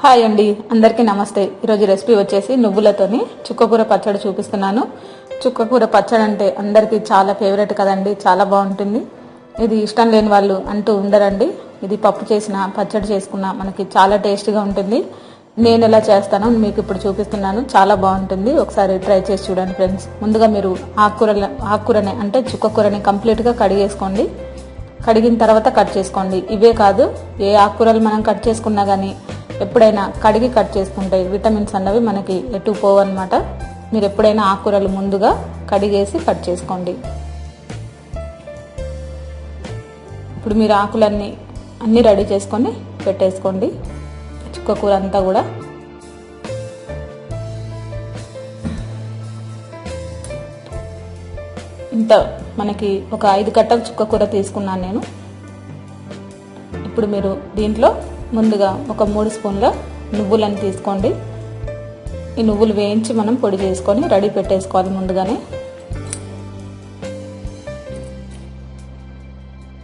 Hi అండి, అందరికీ నమస్తే. ఈరోజు రెసిపీ వచ్చేసి నువ్వులతోని చుక్కకూర పచ్చడి చూపిస్తున్నాను. చుక్కకూర పచ్చడి అంటే అందరికీ చాలా ఫేవరెట్ కదండి, చాలా బాగుంటుంది. ఇది ఇష్టం లేని వాళ్ళు అంటూ ఉండరండి. ఇది పప్పు చేసిన పచ్చడి చేసుకున్న మనకి చాలా టేస్టీగా ఉంటుంది. నేను ఎలా చేస్తానో మీకు ఇప్పుడు చూపిస్తున్నాను. చాలా బాగుంటుంది, ఒకసారి ట్రై చేసి చూడండి ఫ్రెండ్స్. ముందుగా మీరు ఆకుకూరని అంటే చుక్కకూరని కంప్లీట్గా కడిగేసుకోండి. కడిగిన తర్వాత కట్ చేసుకోండి. ఇవే కాదు, ఏ ఆకుకూరలు మనం కట్ చేసుకున్నా కానీ ఎప్పుడైనా కడిగి కట్ చేసుకుంటే విటమిన్స్ అన్నవి మనకి ఎటు పోవన్నమాట. మీరు ఎప్పుడైనా ఆకుకూరలు ముందుగా కడిగేసి కట్ చేసుకోండి. ఇప్పుడు మీరు ఆకులన్నీ రెడీ చేసుకొని పెట్టేసుకోండి. చుక్కకూర అంతా కూడా ఇంత మనకి ఒక 5 కట్టలు చుక్కకూర తీసుకున్నాను నేను. ఇప్పుడు మీరు దీంట్లో ముందుగా ఒక 3 స్పూన్ల నువ్వులను తీసుకోండి. ఈ నువ్వులు వేయించి మనం పొడి చేసుకొని రెడీ పెట్టేసుకోవాలి ముందుగానే.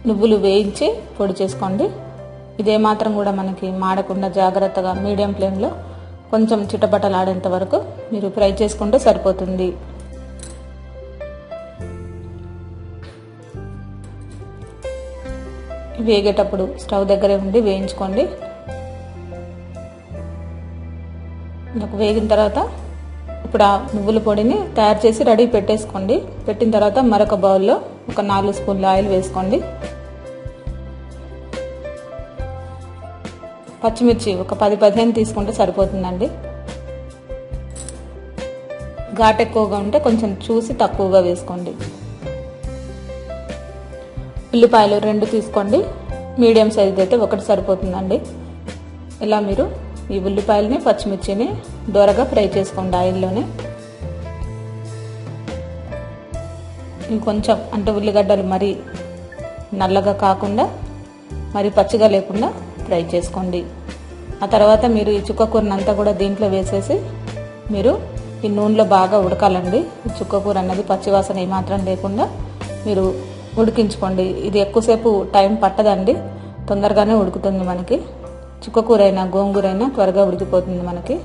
నువ్వులు వేయించి పొడి చేసుకోండి. ఇదే మాత్రం కూడా మనకి మాడకుండా జాగ్రత్తగా మీడియం ఫ్లేమ్లో కొంచెం చిటపటలాడేంత వరకు మీరు ఫ్రై చేసుకుంటే సరిపోతుంది. వేగేటప్పుడు స్టవ్ దగ్గరే ఉండి వేయించుకోండి. నాకు వేగిన తర్వాత ఇప్పుడు ఆ నువ్వుల పొడిని తయారు చేసి రెడీ పెట్టేసుకోండి. పెట్టిన తర్వాత మరొక బౌల్లో ఒక 4 స్పూన్ల ఆయిల్ వేసుకోండి. పచ్చిమిర్చి ఒక 10-15 తీసుకుంటే సరిపోతుందండి. ఘాటు ఎక్కువగా ఉంటే కొంచెం చూసి తక్కువగా వేసుకోండి. ఉల్లిపాయలు 2 తీసుకోండి. మీడియం సైజ్ అయితే 1 సరిపోతుందండి. ఇలా మీరు ఈ ఉల్లిపాయలని పచ్చిమిర్చిని దోరగా ఫ్రై చేసుకోండి ఆయిల్లోనే. ఇంకొంచెం అంటే ఉల్లిగడ్డలు మరీ నల్లగా కాకుండా మరి పచ్చిగా లేకుండా ఫ్రై చేసుకోండి. ఆ తర్వాత మీరు ఈ చుక్కకూరనంతా కూడా దీంట్లో వేసేసి మీరు ఈ నూనెలో బాగా ఉడకాలండి. చుక్కకూర అన్నది పచ్చివాసన ఏమాత్రం లేకుండా మీరు ఉడికించుకోండి. ఇది ఎక్కువసేపు టైం పట్టదండి, తొందరగానే ఉడుకుతుంది మనకి. చుక్కకూర అయినా గోంగూర అయినా త్వరగా ఉడికిపోతుంది మనకి.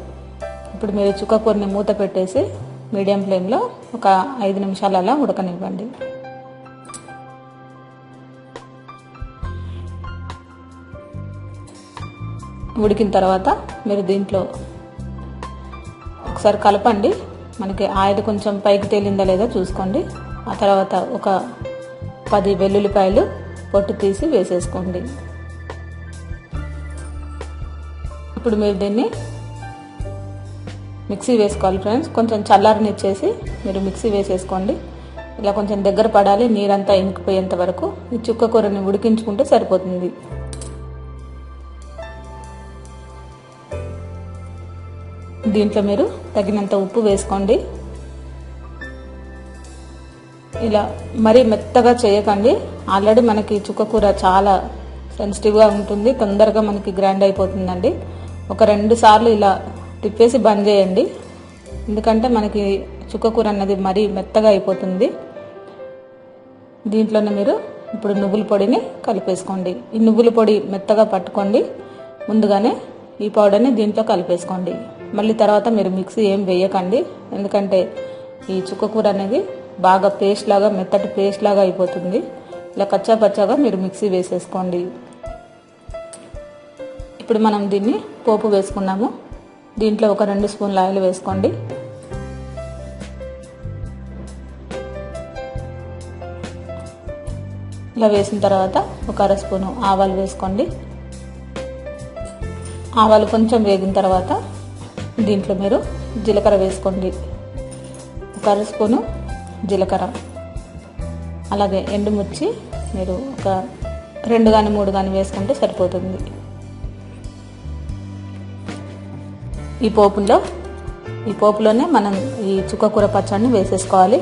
ఇప్పుడు మీరు చుక్కకూరని మూత పెట్టేసి మీడియం ఫ్లేమ్లో ఒక 5 నిమిషాలు అలా ఉడకనివ్వండి. ఉడికిన తర్వాత మీరు దీంట్లో ఒకసారి కలపండి. మనకి ఆయిల్ కొంచెం పైకి తేలిందా లేదా చూసుకోండి. ఆ తర్వాత ఒక 10 వెల్లుల్లిపాయలు పొట్టు తీసి వేసేసుకోండి. ఇప్పుడు మీరు దీన్ని మిక్సీ వేసుకోవాలి ఫ్రెండ్స్. కొంచెం చల్లారనిచ్చేసి మీరు మిక్సీ వేసేసుకోండి. ఇలా కొంచెం దగ్గర పడాలి, నీరంతా ఇంకిపోయేంత వరకు ఈ చుక్కకూరని ఉడికించుకుంటే సరిపోతుంది. దీంట్లో మీరు తగినంత ఉప్పు వేసుకోండి. ఇలా మరీ మెత్తగా చేయకండి. ఆల్రెడీ మనకి చుక్కకూర చాలా సెన్సిటివ్గా ఉంటుంది, తొందరగా మనకి గ్రైండ్ అయిపోతుందండి. ఒక 2 సార్లు ఇలా తిప్పేసి బంద్ చేయండి, ఎందుకంటే మనకి చుక్కకూర అన్నది మరీ మెత్తగా అయిపోతుంది. దీంట్లోనే మీరు ఇప్పుడు నువ్వుల పొడిని కలిపేసుకోండి. ఈ నువ్వుల పొడి మెత్తగా పట్టుకోండి. ముందుగానే ఈ పౌడర్ని దీంట్లో కలిపేసుకోండి. మళ్ళీ తర్వాత మీరు మిక్సీ ఏం వేయకండి, ఎందుకంటే ఈ చుక్కకూర అనేది బాగా పేస్ట్ లాగా మెత్తటి పేస్ట్ లాగా అయిపోతుంది. ఇలా కచ్చా పచ్చాగా మీరు మిక్సీ వేసేసుకోండి. ఇప్పుడు మనం దీన్ని పోపు వేసుకున్నాము. దీంట్లో ఒక 2 స్పూన్ల ఆయిల్ వేసుకోండి. ఇలా వేసిన తర్వాత ఒక 1/2 స్పూను ఆవాలు వేసుకోండి. ఆవాలు కొంచెం వేగిన తర్వాత దీంట్లో మీరు జీలకర్ర వేసుకోండి. ఒక 1/2 స్పూను జీలకర్ర, అలాగే ఎండుమిర్చి మీరు ఒక 2 కానీ 3 కానీ వేసుకుంటే సరిపోతుంది. ఈ పోపులోనే మనం ఈ చుక్కకూర పచ్చడిని వేసేసుకోవాలి.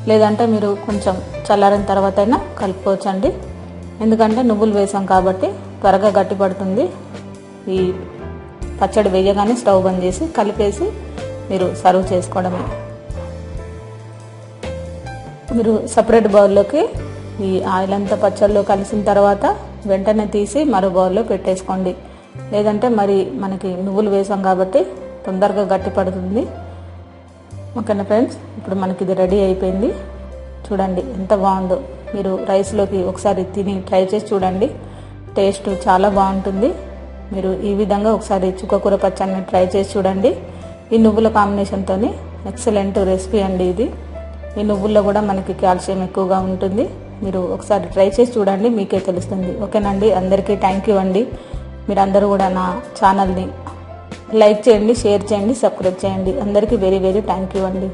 లేదంటే మీరు కొంచెం చల్లారిన తర్వాత అయినా కలుపుకోవచ్చండి, ఎందుకంటే నువ్వులు వేసాం కాబట్టి త్వరగా గట్టి పడుతుంది. ఈ పచ్చడి వేయగానే స్టవ్ బంద్ చేసి కలిపేసి మీరు సర్వ్ చేసుకోవడమే. మీరు సపరేట్ బౌల్లోకి ఈ ఆయిల్ అంతా పచ్చడిలో కలిసిన తర్వాత వెంటనే తీసి మరో బౌల్లో పెట్టేసుకోండి. లేదంటే మరి మనకి నువ్వులు వేసాం కాబట్టి తొందరగా గట్టి పడుతుంది. ఓకేనా ఫ్రెండ్స్, ఇప్పుడు మనకి ఇది రెడీ అయిపోయింది. చూడండి ఎంత బాగుందో. మీరు రైస్లోకి ఒకసారి తిని ట్రై చేసి చూడండి, టేస్ట్ చాలా బాగుంటుంది. మీరు ఈ విధంగా ఒకసారి చుక్కకూర పచ్చడిని ట్రై చేసి చూడండి. ఈ నువ్వుల కాంబినేషన్తో ఎక్సలెంట్ రెసిపీ అండి ఇది. ఈ నువ్వుల్లో కూడా మనకి కాల్షియం ఎక్కువగా ఉంటుంది. మీరు ఒకసారి ట్రై చేసి చూడండి, మీకే తెలుస్తుంది. ఓకేనండి, అందరికీ థ్యాంక్ యూ అండి. మీరందరూ కూడా నా ఛానల్ని లైక్ చేయండి, షేర్ చేయండి, సబ్స్క్రైబ్ చేయండి. అందరికీ వెరీ వెరీ థ్యాంక్ యూ అండి.